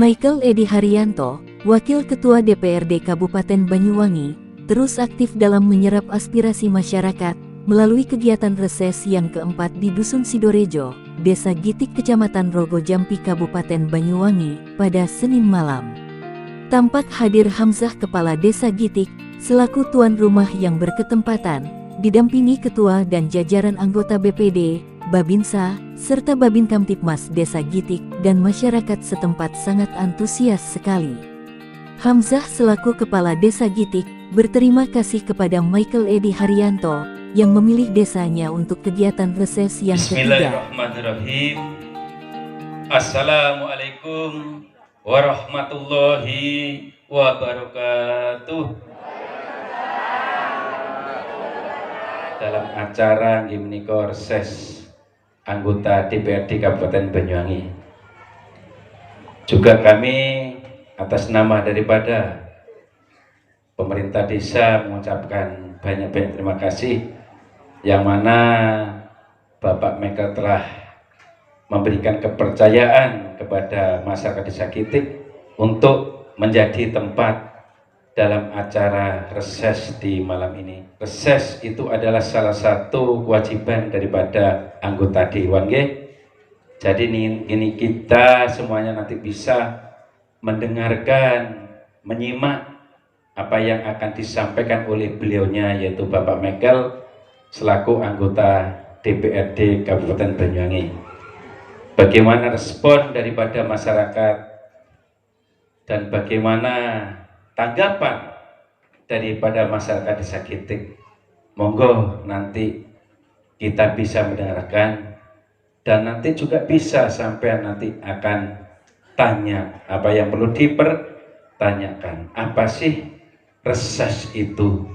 Michael Edi Haryanto, Wakil Ketua DPRD Kabupaten Banyuwangi, terus aktif dalam menyerap aspirasi masyarakat melalui kegiatan reses yang keempat di Dusun Sidorejo, Desa Gitik, Kecamatan Rogo Jampi, Kabupaten Banyuwangi, pada Senin malam. Tampak hadir Hamzah, Kepala Desa Gitik, selaku tuan rumah yang berketempatan, didampingi ketua dan jajaran anggota BPD, Babinsa, serta Babin Kamtipmas Desa Gitik, dan masyarakat setempat sangat antusias sekali. Hamzah selaku Kepala Desa Gitik, berterima kasih kepada Michael Edi Haryanto, yang memilih desanya untuk kegiatan reses yang ketiga. Bismillahirrahmanirrahim. Assalamualaikum warahmatullahi wabarakatuh. Dalam acara menika reses anggota DPRD Kabupaten Banyuwangi, juga kami atas nama daripada pemerintah desa mengucapkan banyak-banyak terima kasih, yang mana Bapak Michael telah memberikan kepercayaan kepada masyarakat Desa Gitik untuk menjadi tempat dalam acara reses di malam ini. Reses itu adalah salah satu kewajiban daripada anggota Dewan. Jadi ini kita semuanya nanti bisa mendengarkan, menyimak apa yang akan disampaikan oleh beliaunya, yaitu Bapak Michael selaku anggota DPRD Kabupaten Banyuwangi. Bagaimana respon daripada masyarakat dan bagaimana tanggapan daripada masyarakat Desa Gitik, monggo nanti kita bisa mendengarkan, dan nanti juga bisa sampai nanti akan tanya apa yang perlu dipertanyakan. Apa sih reses itu?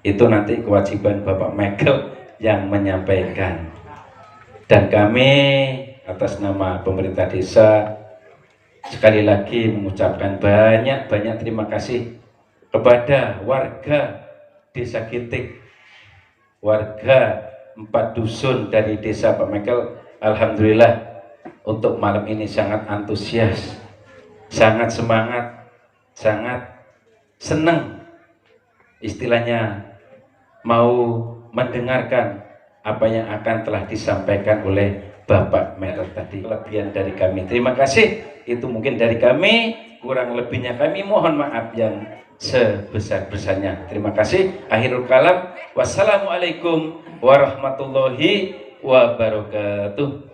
Itu nanti kewajiban Bapak Michael yang menyampaikan. Dan kami atas nama pemerintah desa sekali lagi mengucapkan banyak-banyak terima kasih kepada warga Desa Gitik, warga 4 dusun dari desa Pak Michael. Alhamdulillah untuk malam ini sangat antusias, sangat semangat, sangat senang, istilahnya mau mendengarkan apa yang akan telah disampaikan oleh Bapak Michael tadi. Kelebihan dari kami, terima kasih. Itu mungkin dari kami, kurang lebihnya kami mohon maaf yang sebesar-besarnya. Terima kasih. Akhirul kalam, wassalamualaikum warahmatullahi wabarakatuh.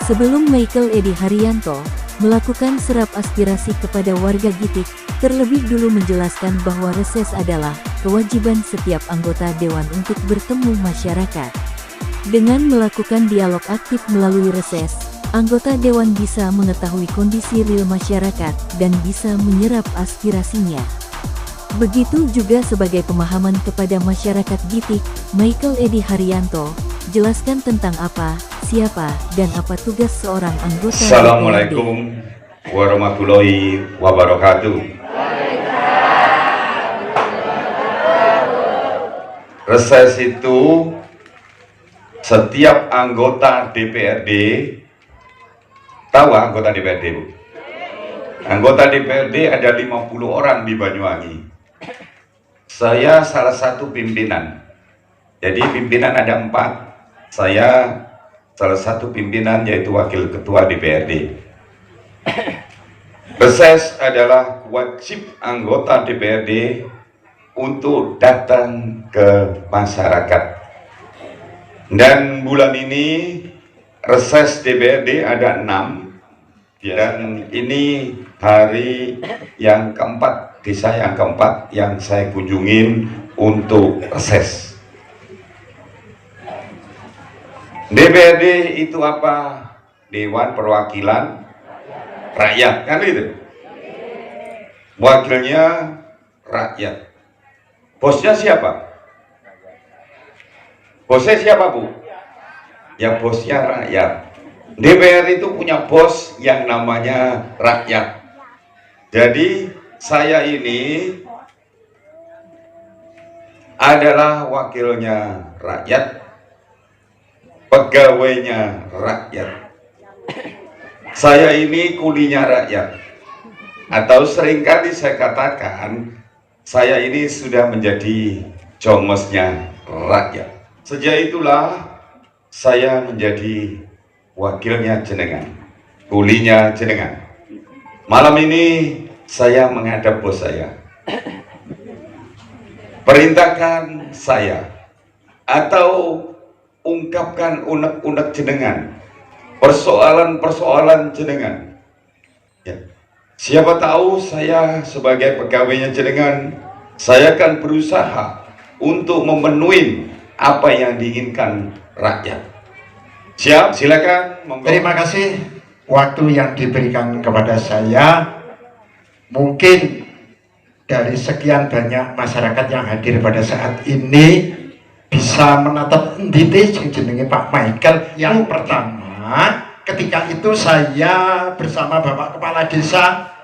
Sebelum Michael Edi Haryanto melakukan serap aspirasi kepada warga Gitik, terlebih dulu menjelaskan bahwa reses adalah kewajiban setiap anggota dewan untuk bertemu masyarakat. Dengan melakukan dialog aktif melalui reses, anggota dewan bisa mengetahui kondisi real masyarakat dan bisa menyerap aspirasinya. Begitu juga sebagai pemahaman kepada masyarakat Gitik, Michael Edi Haryanto jelaskan tentang apa, siapa, dan apa tugas seorang anggota. Assalamualaikum warahmatullahi wabarakatuh. Reses itu setiap anggota DPRD, tahu anggota DPRD Bu? Anggota DPRD ada 50 orang di Banyuwangi. Saya salah satu pimpinan. Jadi pimpinan ada 4. Saya salah satu pimpinan, yaitu wakil ketua DPRD. Reses adalah wajib anggota DPRD untuk datang ke masyarakat. Dan bulan ini reses DPRD ada 6, dan ini hari yang keempat, desa yang keempat yang saya kunjungin untuk reses. DPRD itu apa? Dewan Perwakilan Rakyat, kan itu? Wakilnya rakyat. Bosnya siapa? Bosnya siapa Bu? Ya bosnya rakyat. DPR itu punya bos yang namanya rakyat. Jadi saya ini adalah wakilnya rakyat, pegawainya rakyat. Saya ini kulinya rakyat, atau seringkali saya katakan saya ini sudah menjadi jomosnya rakyat. Sejak itulah saya menjadi wakilnya jenengan, kulinya jenengan. Malam ini saya menghadap bos saya, perintahkan saya atau ungkapkan unek-unek jenengan, persoalan-persoalan jenengan. Ya. Siapa tahu saya sebagai pegawainya jenengan, saya akan berusaha untuk memenuhi apa yang diinginkan rakyat. Siap, silakan. Monggo. Terima kasih waktu yang diberikan kepada saya. Mungkin dari sekian banyak masyarakat yang hadir pada saat ini bisa menatap ndite jenenge Pak Michael. Yang pertama, ketika itu saya bersama Bapak Kepala Desa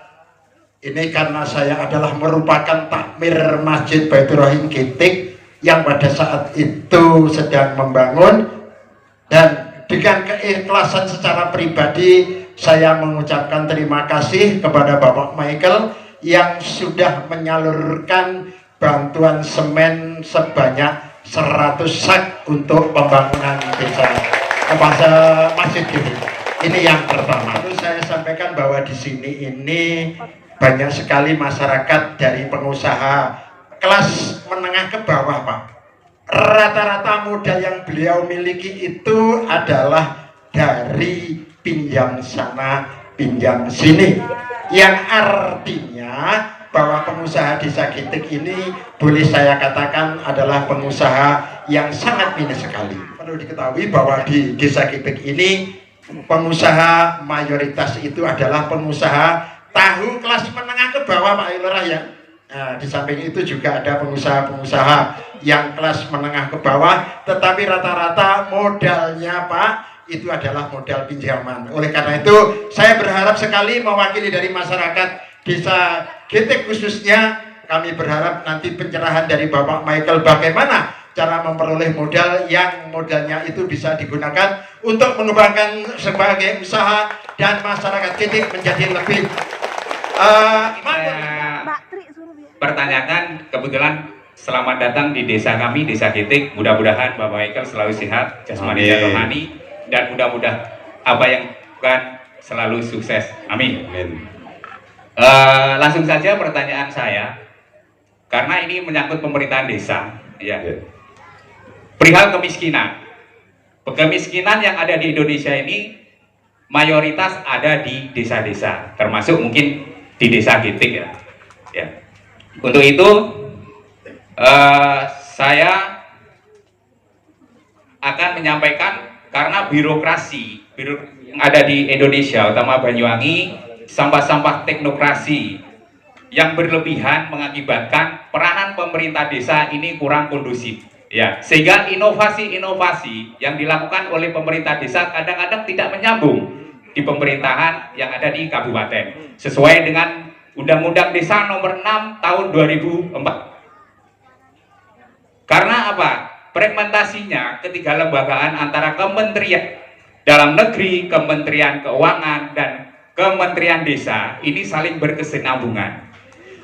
ini, karena saya adalah merupakan takmir Masjid Baitur Rahim Kitik yang pada saat itu sedang membangun, dan dengan keikhlasan secara pribadi saya mengucapkan terima kasih kepada Bapak Michael yang sudah menyalurkan bantuan semen sebanyak 100 sak untuk pembangunan desa masjid ini. Ini yang pertama. Lalu saya sampaikan bahwa di sini ini banyak sekali masyarakat dari pengusaha kelas menengah ke bawah, Pak. Rata-rata modal yang beliau miliki itu adalah dari pinjam sana, pinjam sini. Yang artinya bahwa pengusaha desa Kitik ini boleh saya katakan adalah pengusaha yang sangat minus sekali. Perlu diketahui bahwa di desa Kitik ini pengusaha mayoritas itu adalah pengusaha tahu kelas menengah ke bawah, Pak Lurah ya. Nah, di samping itu juga ada pengusaha-pengusaha yang kelas menengah ke bawah, tetapi rata-rata modalnya Pak itu adalah modal pinjaman. Oleh karena itu saya berharap sekali mewakili dari masyarakat desa Kitik khususnya, kami berharap nanti pencerahan dari Bapak Michael bagaimana cara memperoleh modal yang modalnya itu bisa digunakan untuk mengembangkan sebagai usaha dan masyarakat Kitik menjadi lebih pertanyakan. Kebetulan selamat datang di desa kami, desa Kitik. Mudah-mudahan Bapak Michael selalu sehat jasmani dan rohani, dan mudah-mudahan apa yang bukan selalu sukses. Amin. Amin. Langsung saja pertanyaan saya, karena ini menyangkut pemerintahan desa ya. Perihal kemiskinan. Kemiskinan yang ada di Indonesia ini mayoritas ada di desa-desa, termasuk mungkin di desa Kitik ya. Untuk itu saya akan menyampaikan, karena birokrasi yang ada di Indonesia, utama Banyuwangi, sampah-sampah teknokrasi yang berlebihan mengakibatkan peranan pemerintah desa ini kurang kondusif. Ya, sehingga inovasi-inovasi yang dilakukan oleh pemerintah desa kadang-kadang tidak menyambung di pemerintahan yang ada di kabupaten, sesuai dengan Undang-Undang Desa Nomor 6 Tahun 2004. Karena apa? Fragmentasinya, ketigaklembagaan antara Kementerian Dalam Negeri, Kementerian Keuangan, dan Kementerian Desa ini saling berkesinambungan.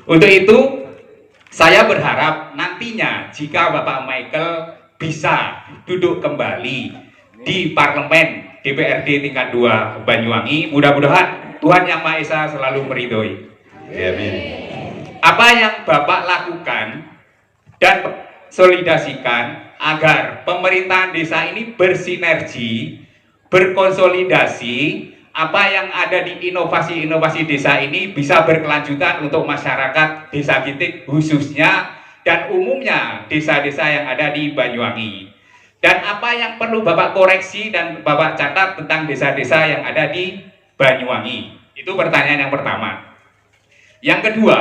Untuk itu saya berharap nantinya jika Bapak Michael bisa duduk kembali di parlemen DPRD tingkat 2 Banyuwangi, mudah-mudahan Tuhan Yang Maha Esa selalu meridhoi. Amin. Apa yang Bapak lakukan dan solidasikan agar pemerintahan desa ini bersinergi, berkonsolidasi, apa yang ada di inovasi-inovasi desa ini bisa berkelanjutan untuk masyarakat desa Kitik khususnya dan umumnya desa-desa yang ada di Banyuwangi. Dan apa yang perlu Bapak koreksi dan Bapak catat tentang desa-desa yang ada di Banyuwangi. Itu pertanyaan yang pertama. Yang kedua,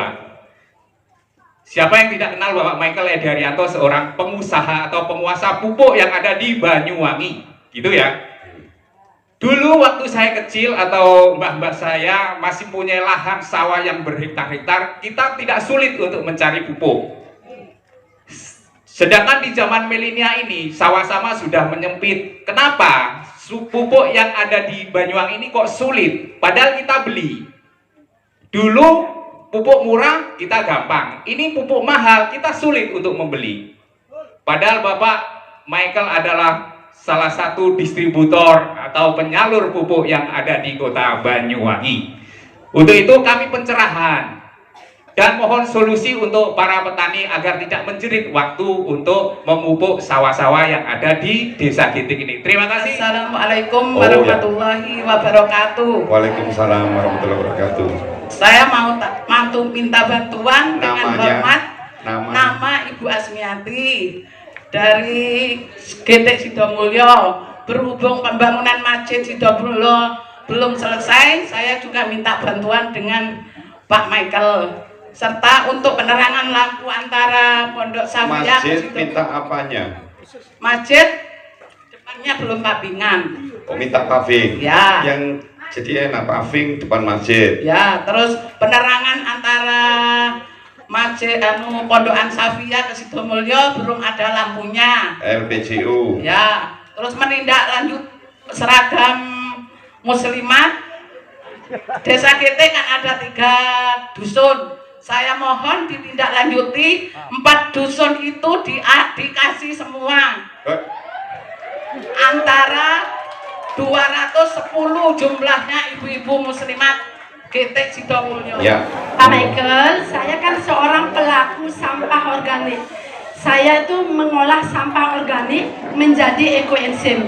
siapa yang tidak kenal Bapak Michael Edi Haryanto, seorang pengusaha atau penguasa pupuk yang ada di Banyuwangi, gitu ya. Dulu waktu saya kecil atau mbah-mbah saya masih punya lahan sawah yang berhektar-hektar, kita tidak sulit untuk mencari pupuk. Sedangkan di zaman milenial ini sawah-sawah sudah menyempit. Kenapa? Pupuk yang ada di Banyuwangi ini kok sulit, padahal kita beli. Dulu pupuk murah kita gampang, ini pupuk mahal kita sulit untuk membeli. Padahal Bapak Michael adalah salah satu distributor atau penyalur pupuk yang ada di kota Banyuwangi. Untuk itu kami pencerahan dan mohon solusi untuk para petani agar tidak menjerit waktu untuk memupuk sawah-sawah yang ada di Desa Gitik ini. Terima kasih. Assalamualaikum warahmatullahi wabarakatuh. Waalaikumsalam warahmatullahi wabarakatuh. Saya mau minta bantuan dengan hormat. Nama Ibu Asmiati dari Gitik Sidomulyo. Berhubung pembangunan Masjid Sidomulyo belum selesai, saya juga minta bantuan dengan Pak Michael, serta untuk penerangan lampu antara Pondok Safia Masjid ke minta apanya? Masjid depannya belum paving-an. Oh, minta paving. Ya. Yang jadi enak paving depan masjid. Ya, terus penerangan antara Masjid Pondokan Safia ke Sidomulyo belum ada lampunya. LPGU. Ya, terus menindaklanjut seragam muslimat. Desa Gitik kan ada 3 dusun. Saya mohon ditindaklanjuti 4 dusun itu dikasih semua. Antara 210 jumlahnya ibu-ibu muslimat Gitik Sidomulyo. Ya. Pak Michael, saya kan seorang pelaku sampah organik. Saya itu mengolah sampah organik menjadi ekoenzim.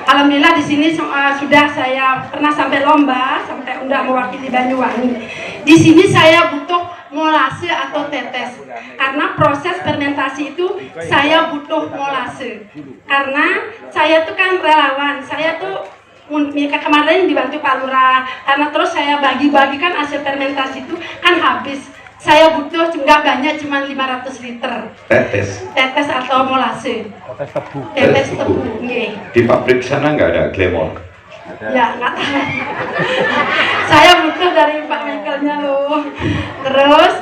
Alhamdulillah di sini sudah saya pernah sampai lomba, sampai udah mewakili Banyuwangi. Di sini saya butuh molase atau tetes. Karena proses fermentasi itu saya butuh molase. Karena saya tuh kan relawan, saya tuh kemarin dibantu Pak Lurah. Karena terus saya bagi-bagikan hasil fermentasi itu kan habis. Saya butuh nggak banyak, cuma 500 liter. Tetes atau molase. Tetes tebu. Di pabrik sana nggak ada Glamor? Ya, nggak tahu. Saya butuh dari Pak Michaelnya loh. Terus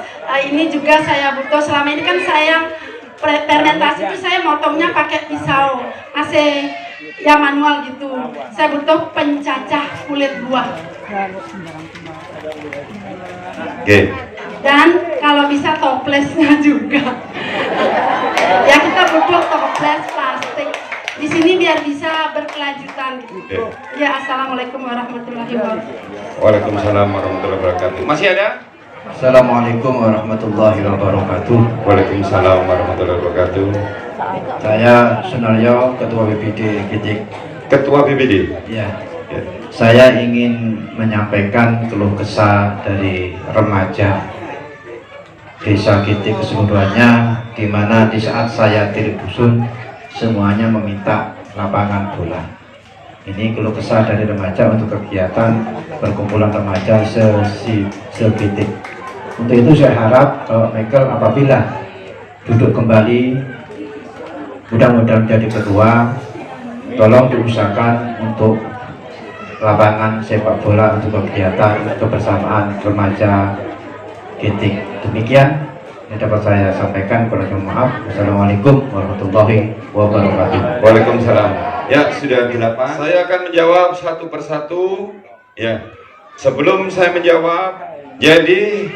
ini juga saya butuh. Selama ini kan saya fermentasi itu saya motongnya pakai pisau, masih ya manual gitu. Saya butuh pencacah kulit buah. Oke. Dan kalau bisa toplesnya juga. Ya kita butuh toples plastik. Di sini biar bisa berkelanjutan. Ya, assalamualaikum warahmatullahi wabarakatuh. Waalaikumsalam warahmatullahi wabarakatuh. Masih ada? Assalamualaikum warahmatullahi wabarakatuh. Waalaikumsalam warahmatullahi wabarakatuh. Saya Sunaryo, Ketua BPD Gitik. Ketua BPD. Ya. Saya ingin menyampaikan keluh kesah dari remaja Desa Gitik keseluruhannya, di mana di saat saya di dusun semuanya meminta lapangan bola. Ini keluh kesah dari remaja untuk kegiatan perkumpulan remaja se-Gitik. Untuk itu saya harap Michael apabila duduk kembali, mudah-mudahan menjadi ketua, tolong diusahakan untuk lapangan sepak bola untuk kegiatan kebersamaan remaja Gitik. Demikian yang dapat saya sampaikan. Kurang maaf. Wassalamualaikum warahmatullahi wabarakatuh. Waalaikumsalam. Ya, sudah 8. Saya akan menjawab satu persatu. Ya, sebelum saya menjawab, jadi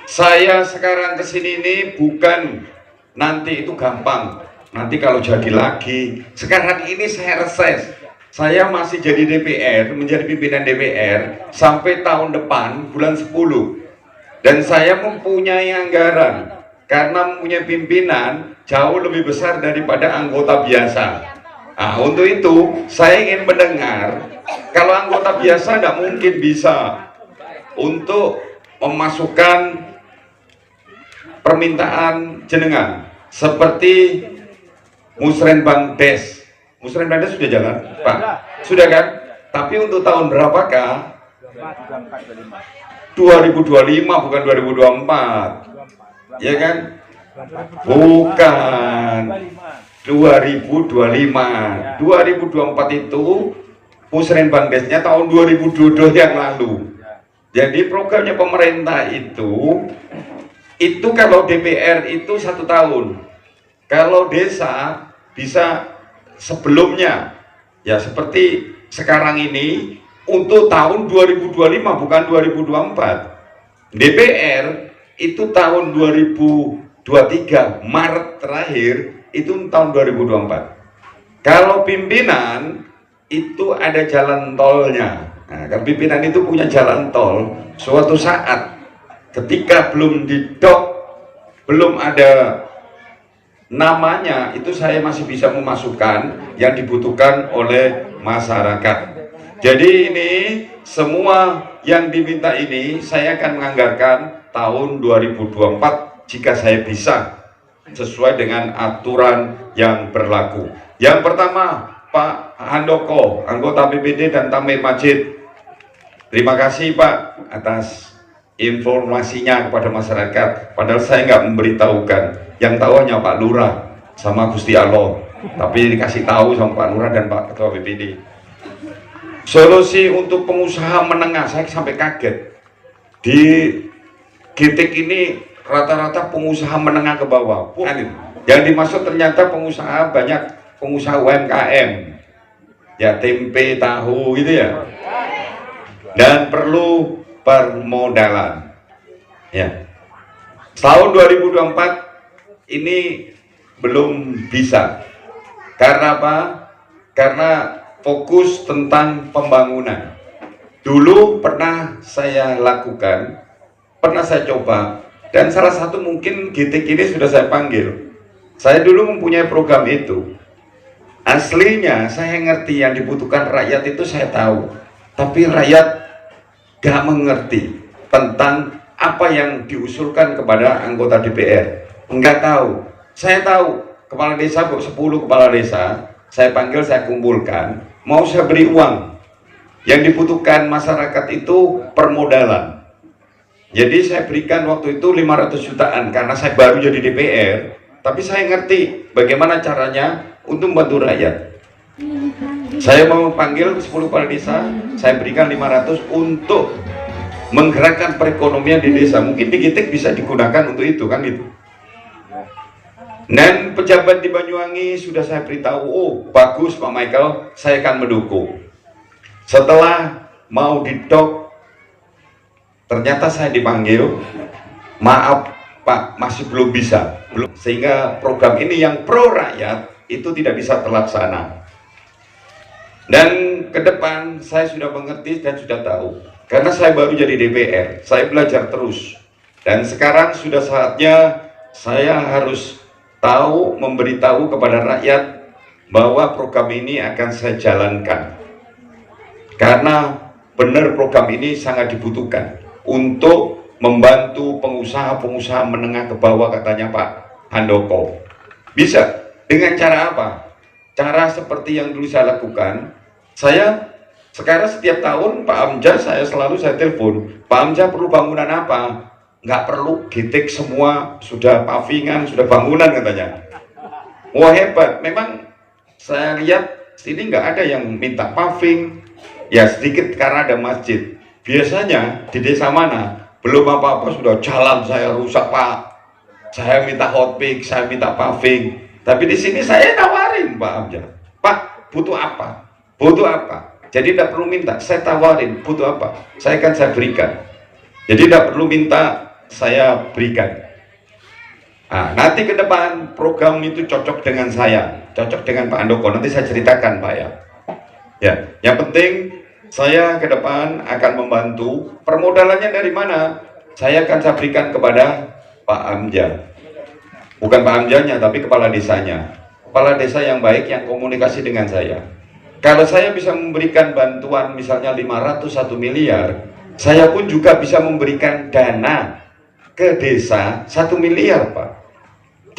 saya sekarang kesini ini bukan nanti itu gampang. Nanti kalau jadi lagi, sekarang ini saya reses. Saya masih jadi DPR, menjadi pimpinan DPR sampai tahun depan bulan 10. Dan saya mempunyai anggaran karena mempunyai pimpinan jauh lebih besar daripada anggota biasa. Nah, untuk itu saya ingin mendengar, kalau anggota biasa tidak mungkin bisa untuk memasukkan permintaan jenengan seperti Musrenbang Des. Musrenbang Des sudah jalan, Pak? Sudah kan? Tapi untuk tahun berapakah? 2025 bukan 2024, ya kan? Bukan 2025. 2024 itu Musrenbang Desnya tahun 2022 yang lalu. Jadi programnya pemerintah itu kalau DPR itu 1 tahun. Kalau desa bisa sebelumnya, ya seperti sekarang ini untuk tahun 2025 bukan 2024. DPR itu tahun 2023 Maret terakhir itu tahun 2024. Kalau pimpinan itu ada jalan tolnya. Nah, kalau pimpinan itu punya jalan tol, suatu saat ketika belum didok, belum ada namanya, itu saya masih bisa memasukkan yang dibutuhkan oleh masyarakat. Jadi ini semua yang diminta ini saya akan menganggarkan tahun 2024 jika saya bisa sesuai dengan aturan yang berlaku. Yang pertama, Pak Handoko, anggota BPD dan Tamir Masjid, terima kasih Pak atas informasinya kepada masyarakat. Padahal saya nggak memberitahukan, yang tahu hanya Pak Lurah sama Gusti Allah, tapi dikasih tahu sama Pak Lurah dan Pak Ketua BPD. Solusi untuk pengusaha menengah, saya sampai kaget. Di Gitik ini rata-rata pengusaha menengah ke bawah. Yang dimaksud ternyata pengusaha, banyak pengusaha UMKM, ya tempe, tahu gitu ya. Dan perlu permodalan. Ya. Tahun 2024 ini belum bisa. Karena apa? Karena fokus tentang pembangunan. Dulu pernah saya lakukan, pernah saya coba, dan salah satu mungkin Gitik ini sudah saya panggil. Saya dulu mempunyai program itu. Aslinya saya ngerti yang dibutuhkan rakyat itu saya tahu, tapi rakyat gak mengerti tentang apa yang diusulkan kepada anggota DPR. Enggak tahu. Saya tahu kepala desa, 10 kepala desa saya panggil, saya kumpulkan, mau saya beri uang. Yang dibutuhkan masyarakat itu permodalan. Jadi saya berikan waktu itu 500 jutaan karena saya baru jadi DPR, tapi saya ngerti bagaimana caranya untuk membantu rakyat. Saya mau panggil 10 kepala desa, saya berikan 500 untuk menggerakkan perekonomian di desa. Mungkin di Gitik bisa digunakan untuk itu kan itu. Dan pejabat di Banyuwangi sudah saya beritahu, oh bagus Pak Michael, saya akan mendukung. Setelah mau didok, ternyata saya dipanggil, maaf Pak, masih belum bisa. Sehingga program ini yang pro rakyat itu tidak bisa terlaksana. Dan ke depan saya sudah mengerti dan sudah tahu. Karena saya baru jadi DPR, saya belajar terus. Dan sekarang sudah saatnya saya harus tahu, memberitahu kepada rakyat bahwa program ini akan saya jalankan. Karena benar program ini sangat dibutuhkan untuk membantu pengusaha-pengusaha menengah ke bawah, katanya Pak Handoko. Bisa. Dengan cara apa? Cara seperti yang dulu saya lakukan. Saya sekarang setiap tahun Pak Amja saya telepon, Pak Amja perlu bangunan apa? Nggak perlu, Gitik semua sudah pavingan, sudah bangunan katanya. Wah hebat, memang saya lihat sini nggak ada yang minta paving, ya sedikit karena ada masjid. Biasanya di desa mana belum apa-apa sudah jalan saya rusak Pak, saya minta hotfix, saya minta paving. Tapi di sini saya tawarin Pak Amja, Pak butuh apa? Butuh apa? Jadi tidak perlu minta, saya tawarin butuh apa, saya berikan. Jadi tidak perlu minta, saya berikan. Nah, nanti ke depan program itu cocok dengan saya, cocok dengan Pak Handoko. Nanti saya ceritakan Pak ya. Ya, yang penting saya ke depan akan membantu. Permodalannya dari mana? Saya berikan kepada Pak Amja. Bukan Pak Amjanya, tapi kepala desanya. Kepala desa yang baik, yang komunikasi dengan saya. Kalau saya bisa memberikan bantuan misalnya 501 miliar, saya pun juga bisa memberikan dana ke desa 1 miliar Pak.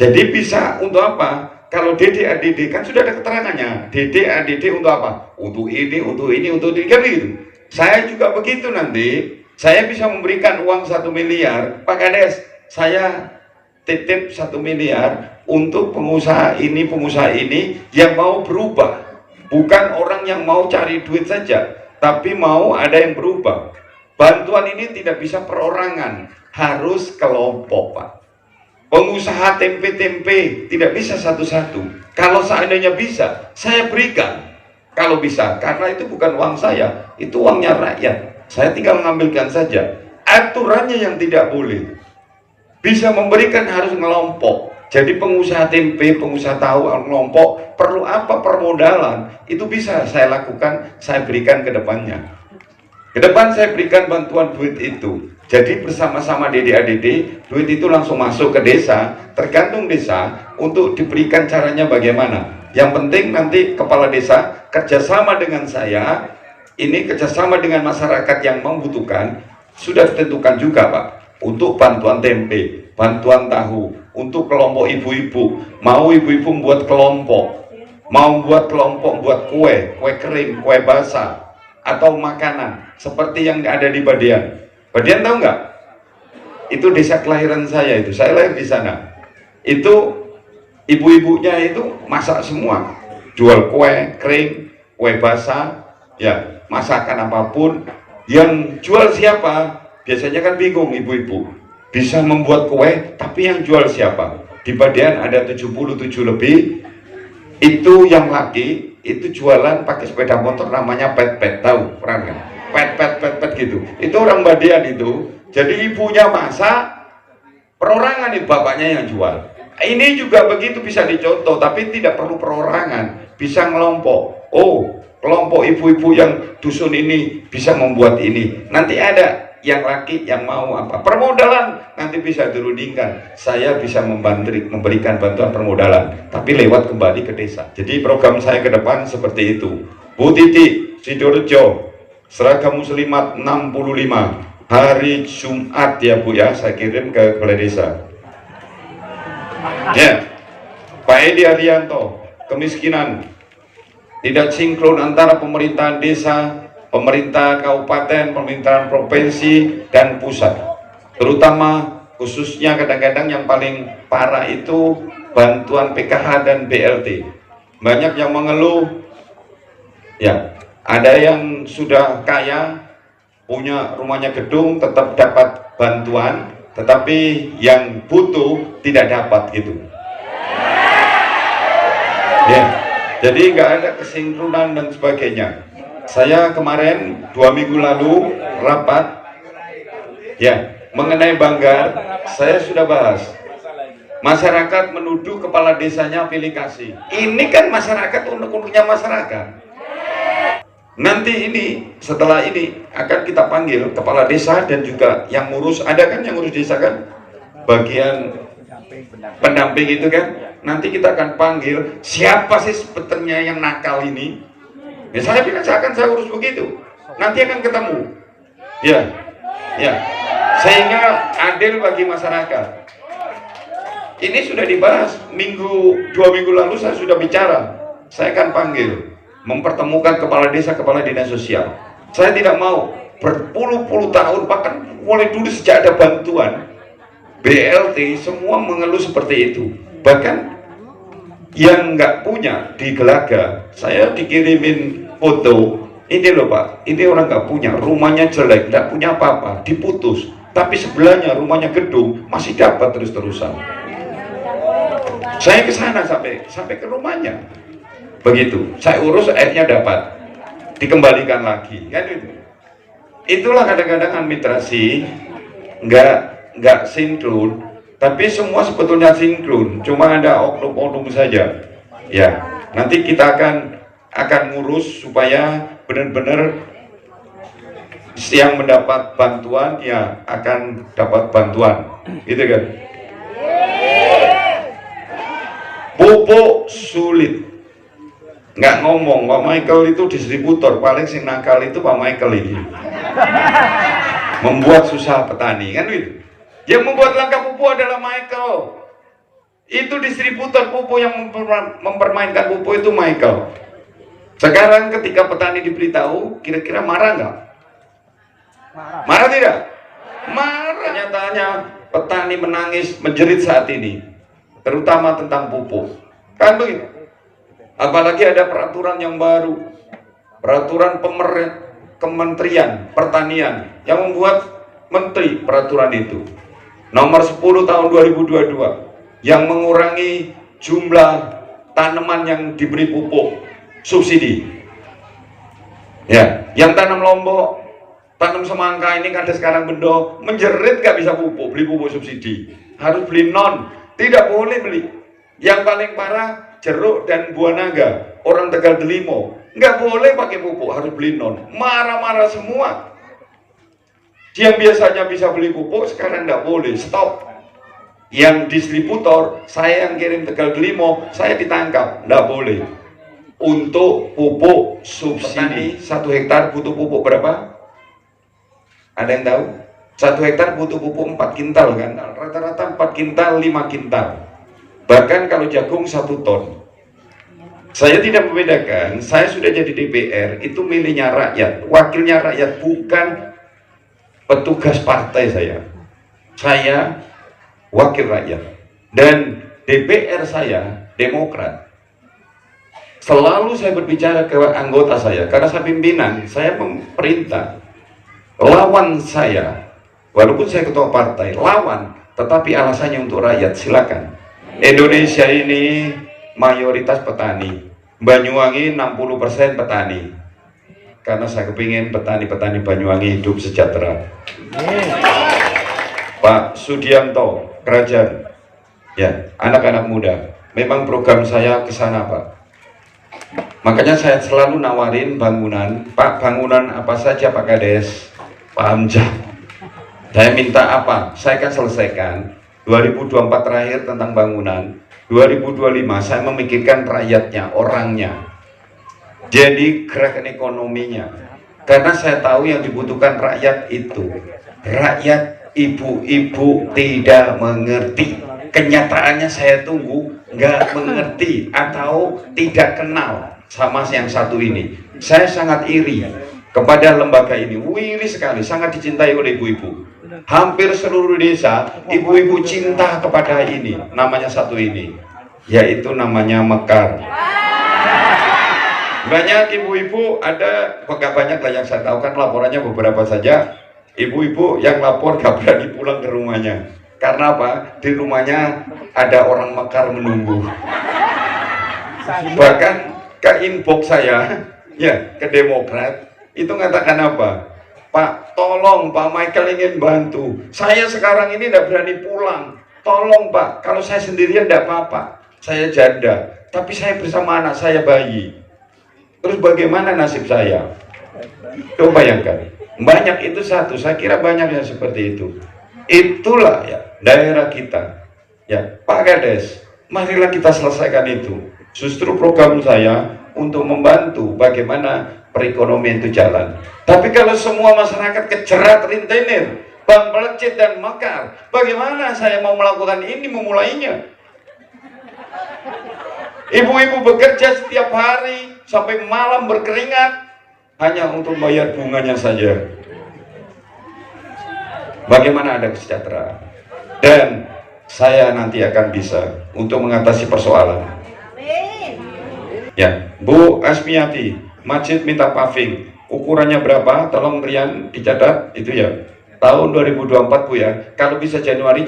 Jadi bisa untuk apa? Kalau DD-ADD kan sudah ada keterangannya. DD-ADD untuk apa? Untuk ini, untuk ini, untuk ini, kan gitu. Saya juga begitu nanti. Saya bisa memberikan uang 1 miliar. Pak Kades, saya titip 1 miliar untuk pengusaha ini yang mau berubah. Bukan orang yang mau cari duit saja, tapi mau ada yang berubah. Bantuan ini tidak bisa perorangan, harus kelompok Pak. Pengusaha tempe-tempe tidak bisa satu-satu. Kalau seandainya bisa, saya berikan. Kalau bisa, karena itu bukan uang saya, itu uangnya rakyat. Saya tinggal mengambilkan saja. Aturannya yang tidak boleh. Bisa memberikan harus ngelompok. Jadi pengusaha tempe, pengusaha tahu, ngelompok, perlu apa permodalan, itu bisa saya lakukan, saya berikan ke depannya. Ke depan saya berikan bantuan duit itu. Jadi bersama-sama DD-ADD, duit itu langsung masuk ke desa, tergantung desa, untuk diberikan caranya bagaimana. Yang penting nanti kepala desa kerjasama dengan saya, ini kerjasama dengan masyarakat yang membutuhkan, sudah ditentukan juga Pak, untuk bantuan tempe, bantuan tahu, untuk kelompok ibu-ibu, mau ibu-ibu membuat kelompok, mau buat kelompok, buat kue kering, kue basah, atau makanan, seperti yang ada di Badian. Badian tahu nggak? Itu desa kelahiran saya itu. Saya lahir di sana. Itu ibu-ibunya itu masak semua. Jual kue kering, kue basah, ya masakan apapun. Yang jual siapa? Biasanya kan bingung ibu-ibu. Bisa membuat kue, tapi yang jual siapa? Di Badian ada 77 lebih. Itu yang laki, itu jualan pakai sepeda motor namanya pet-pet, tahu? Pernah nggak? Pet gitu. Itu orang Badian itu. Jadi ibunya masak, perorangan itu bapaknya yang jual. Ini juga begitu bisa dicontoh, tapi tidak perlu perorangan, bisa ngelompok. Oh, kelompok ibu-ibu yang dusun ini bisa membuat ini. Nanti ada yang laki yang mau apa? Permodalan nanti bisa dirundingkan. Saya bisa memberikan bantuan permodalan, tapi lewat kembali ke desa. Jadi program saya ke depan seperti itu. Bu Titi, Sidorejo, seragam muslimat 65 hari Jumat ya Bu ya, saya kirim ke kepala desa ya. Pak Edi Arianto, kemiskinan tidak sinkron antara pemerintahan desa, pemerintahan kabupaten, pemerintahan provinsi dan pusat, terutama khususnya kadang-kadang yang paling parah itu bantuan PKH dan BLT. Banyak yang mengeluh ya, ada yang sudah kaya, punya rumahnya gedung, tetap dapat bantuan, tetapi yang butuh tidak dapat gitu. Ya, jadi nggak ada kesinkronan dan sebagainya. Saya kemarin 2 minggu lalu rapat, ya, mengenai Banggar, saya sudah bahas. Masyarakat menuduh kepala desanya pilih kasih. Ini kan masyarakat unek-uneknya masyarakat. Nanti ini, setelah ini akan kita panggil kepala desa dan juga yang ngurus, ada kan yang ngurus desa kan? Bagian pendamping itu kan? Nanti kita akan panggil, siapa sih sebetulnya yang nakal ini? Ya saya bilang, saya urus begitu. Nanti akan ketemu. Ya, ya. Sehingga adil bagi masyarakat. Ini sudah dibahas, 2 minggu lalu saya sudah bicara. Saya akan panggil, mempertemukan kepala desa, kepala dinas sosial. Saya tidak mau berpuluh-puluh tahun, bahkan mulai dulu sejak ada bantuan BLT, semua mengeluh seperti itu. Bahkan yang nggak punya di Gelaga, saya dikirimin foto, ini loh Pak, ini orang nggak punya, rumahnya jelek, nggak punya apa-apa, diputus, tapi sebelahnya rumahnya gedung, masih dapat terus-terusan. Saya ke sana sampai ke rumahnya. Begitu, saya urus, akhirnya dapat, dikembalikan lagi, kan itu. Itulah kadang-kadang administrasi nggak sinkron, tapi semua sebetulnya sinkron, cuma ada oknum-oknum saja. Ya, nanti kita akan ngurus supaya benar-benar yang mendapat bantuan ya akan dapat bantuan, gitu kan. Pupuk sulit. Nggak ngomong, Pak Michael itu distributor, paling sing nakal itu Pak Michael ini. Membuat susah petani, kan gitu. Yang membuat langka pupuk adalah Michael. Itu distributor pupuk yang mempermainkan pupuk itu Michael. Sekarang ketika petani diberitahu, kira-kira marah nggak? Marah tidak? Marah. Nyatanya petani menangis, menjerit saat ini, terutama tentang pupuk. Kan begitu? Apalagi ada peraturan yang baru, peraturan Kementerian Pertanian yang membuat menteri peraturan itu. Nomor 10 tahun 2022 yang mengurangi jumlah tanaman yang diberi pupuk subsidi. Ya, yang tanam lombok, tanam semangka ini kada sekarang bendo menjerit gak bisa pupuk, beli pupuk subsidi. Harus beli non, tidak boleh beli. Yang paling parah jeruk dan buah naga, orang Tegal Delimo, nggak boleh pakai pupuk, harus beli non. Marah-marah semua. Yang biasanya bisa beli pupuk sekarang nggak boleh, stop. Yang distributor, saya yang kirim Tegal Delimo, saya ditangkap, nggak boleh. Untuk pupuk subsidi, 1 hektar butuh pupuk berapa? Ada yang tahu? 1 hektar butuh pupuk 4 kintal kan? Rata-rata 4 kintal, 5 kintal. Bahkan kalau jagung 1 ton. Saya tidak membedakan, saya sudah jadi DPR, itu miliknya rakyat, wakilnya rakyat, bukan petugas partai saya. Saya wakil rakyat. Dan DPR saya, Demokrat. Selalu saya berbicara ke anggota saya, karena saya pimpinan, saya memerintah. Lawan saya, walaupun saya ketua partai, lawan, tetapi alasannya untuk rakyat, silakan. Indonesia ini mayoritas petani, Banyuwangi 60% petani, karena saya kepingin petani-petani Banyuwangi hidup sejahtera. Pak Sudianto, Kerajaan, ya, anak-anak muda, memang program saya ke sana Pak. Makanya saya selalu nawarin bangunan, Pak, bangunan apa saja Pak Kades, Pak Hamzah. Saya minta apa, saya akan selesaikan. 2024 terakhir tentang bangunan, 2025 saya memikirkan rakyatnya, orangnya. Jadi gerakan ekonominya. Karena saya tahu yang dibutuhkan rakyat itu. Rakyat, ibu-ibu tidak mengerti. Kenyataannya saya tunggu nggak mengerti atau tidak kenal sama yang satu ini. Saya sangat iri kepada lembaga ini, iri sekali, sangat dicintai oleh ibu-ibu. Hampir seluruh desa, ibu-ibu cinta kepada ini, namanya satu ini, yaitu namanya Mekar. Banyak ibu-ibu, ada, nggak banyak lah yang saya tahu, kan laporannya beberapa saja. Ibu-ibu yang lapor gak berani pulang ke rumahnya. Karena apa? Di rumahnya ada orang Mekar menunggu. Bahkan ke inbox saya, ya, ke Demokrat, itu mengatakan apa? Pak, tolong Pak Michael ingin bantu. Saya sekarang ini tidak berani pulang. Tolong Pak, kalau saya sendirian tidak apa-apa. Saya janda, tapi saya bersama anak saya bayi. Terus bagaimana nasib saya? Coba bayangkan. Banyak itu satu, saya kira banyak yang seperti itu. Itulah ya daerah kita. Ya, Pak Kades, marilah kita selesaikan itu. Justru program saya untuk membantu bagaimana perekonomian itu jalan. Tapi kalau semua masyarakat kejerat rentenir, Bang Pelecit dan Mekar, bagaimana saya mau melakukan ini, memulainya? Ibu-ibu bekerja setiap hari sampai malam berkeringat hanya untuk bayar bunganya saja. Bagaimana ada kesejahteraan? Dan saya nanti akan bisa untuk mengatasi persoalan. Ya, Bu Asmiati, masjid minta paving, ukurannya berapa? Tolong Rian dicatat itu ya. Tahun 2024 Bu ya. Kalau bisa Januari,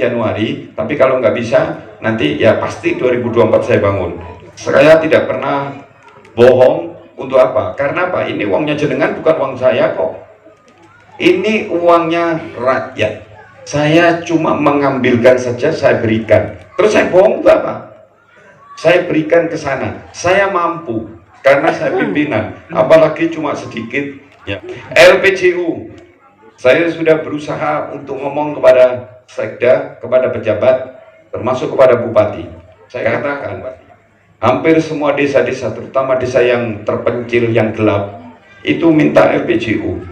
tapi kalau nggak bisa nanti ya pasti 2024 saya bangun. Saya tidak pernah bohong. Untuk apa? Karena apa? Ini uangnya jenengan, bukan uang saya kok. Ini uangnya rakyat. Saya cuma mengambilkan saja, saya berikan. Terus saya bohong untuk apa? Saya berikan ke sana. Saya mampu karena saya pimpinan. Apalagi cuma sedikit. Ya. LPJU. Saya sudah berusaha untuk ngomong kepada sekda, kepada pejabat, termasuk kepada bupati. Saya katakan, hampir semua desa-desa, terutama desa yang terpencil, yang gelap, itu minta LPJU.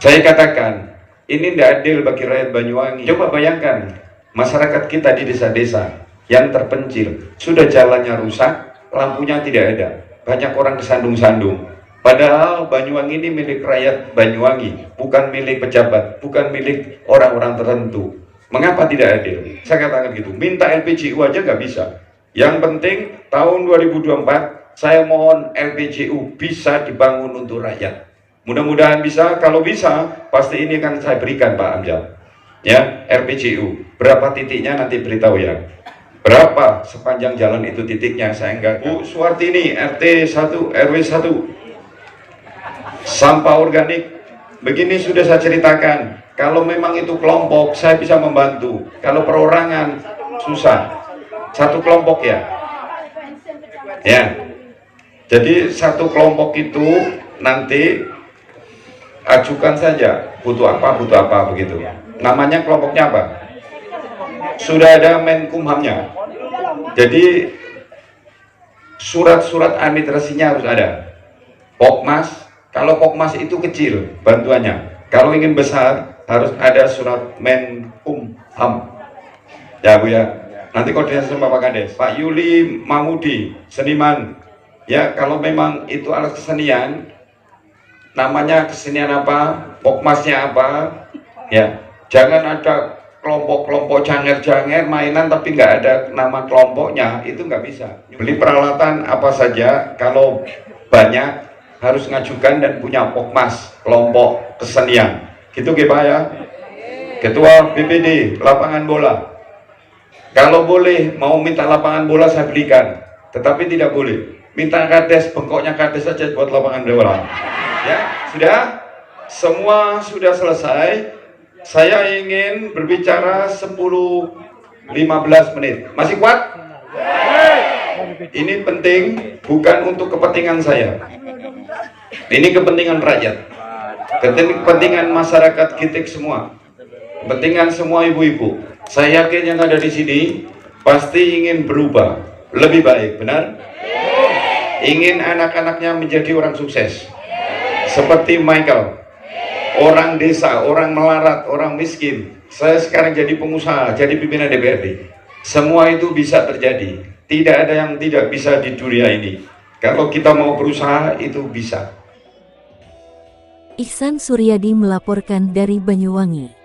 Saya katakan, ini tidak adil bagi rakyat Banyuwangi. Coba bayangkan, masyarakat kita di desa-desa yang terpencil, sudah jalannya rusak, lampunya tidak ada, banyak orang kesandung-sandung. Padahal Banyuwangi ini milik rakyat Banyuwangi, bukan milik pejabat, bukan milik orang-orang tertentu. Mengapa tidak adil? Saya katakan gitu, minta LPJU aja nggak bisa. Yang penting tahun 2024 saya mohon LPJU bisa dibangun untuk rakyat. Mudah-mudahan bisa. Kalau bisa pasti ini akan saya berikan Pak Amjad. ya, RPJU. Berapa titiknya nanti beritahu ya. Berapa sepanjang jalan itu titiknya, saya enggak. Bu Suwartini, RT 1 RW 1. Sampah organik, begini sudah saya ceritakan. Kalau memang itu kelompok, saya bisa membantu. Kalau perorangan, susah. Satu kelompok ya. Ya. Jadi satu kelompok itu nanti ajukan saja butuh apa begitu. Namanya kelompoknya apa? Sudah ada Menkumhamnya. Jadi surat-surat administrasinya harus ada. Pokmas. Kalau Pokmas itu kecil bantuannya, kalau ingin besar harus ada surat Menkumham. Ya Bu ya, nanti koordinasi sama Pak Kades. Pak Yuli Mahmudi, seniman. Ya kalau memang itu alat kesenian, namanya kesenian apa, Pokmasnya apa, ya jangan ada kelompok-kelompok janger-janger mainan tapi nggak ada nama kelompoknya, itu nggak bisa. Beli peralatan apa saja, kalau banyak harus ngajukan dan punya Pokmas kelompok kesenian gitu Pak ya. Ketua BPD lapangan bola, kalau boleh mau minta lapangan bola saya belikan, tetapi tidak boleh minta kades, bengkoknya kades saja buat lapangan bola ya. Sudah, semua sudah selesai. Saya ingin berbicara 10-15 menit, masih kuat? Ini penting, bukan untuk kepentingan saya. Ini kepentingan rakyat, kepentingan masyarakat Gitik semua, kepentingan semua ibu-ibu. Saya yakin yang ada di sini pasti ingin berubah lebih baik, benar? Ingin anak-anaknya menjadi orang sukses, seperti Michael, orang desa, orang melarat, orang miskin. Saya sekarang jadi pengusaha, jadi pimpinan DPRD. Semua itu bisa terjadi. Tidak ada yang tidak bisa di dunia ini. Kalau kita mau berusaha, itu bisa. Ihsan Suryadi melaporkan dari Banyuwangi.